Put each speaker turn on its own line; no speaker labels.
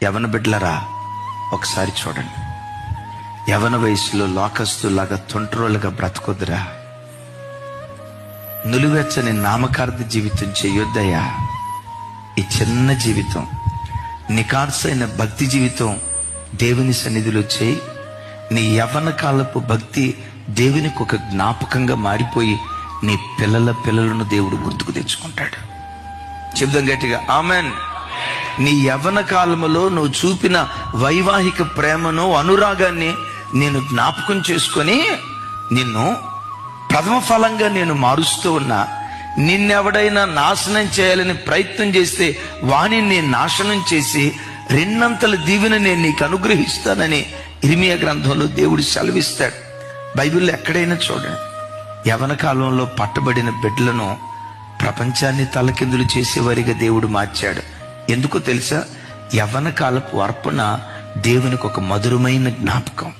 యవన బిడ్డలరా, ఒకసారి చూడండి. యవన వయసులో లోకస్తులాగా తొంట్రోలుగా బ్రతకొద్దురా. నులివెచ్చని నామకార్థ జీవితం చేయొద్దయ్యా. ఈ చిన్న జీవితం, నికార్సైన భక్తి జీవితం దేవుని సన్నిధిలో చేయి. నీ యవ్వన కాలపు భక్తి దేవునికి ఒక జ్ఞాపకంగా మారిపోయి నీ పిల్లల పిల్లలను దేవుడు గుర్తుకు తెచ్చుకుంటాడు. చెప్దాం గట్టిగా ఆమెన్. నీ యవ్వన కాలములో నువ్వు చూపిన వైవాహిక ప్రేమను, అనురాగాన్ని నేను జ్ఞాపకం చేసుకొని నిన్ను ప్రథమ ఫలంగా నేను మారుస్తూ ఉన్నా. నిన్నెవడైనా నాశనం చేయాలని ప్రయత్నం చేస్తే వాణిని నేను నాశనం చేసి రెండంతల దీవెన నేను నీకు అనుగ్రహిస్తానని ఇర్మియా గ్రంథంలో దేవుడు సెలవిస్తాడు. బైబిల్లో ఎక్కడైనా చూడండి, యవన కాలంలో పట్టబడిన బిడ్డలను ప్రపంచాన్ని తలకిందులు చేసేవారిగా దేవుడు మార్చాడు. ఎందుకో తెలుసా? యవ్వన కాలపు అర్పణ దేవునికి ఒక మధురమైన జ్ఞాపకం.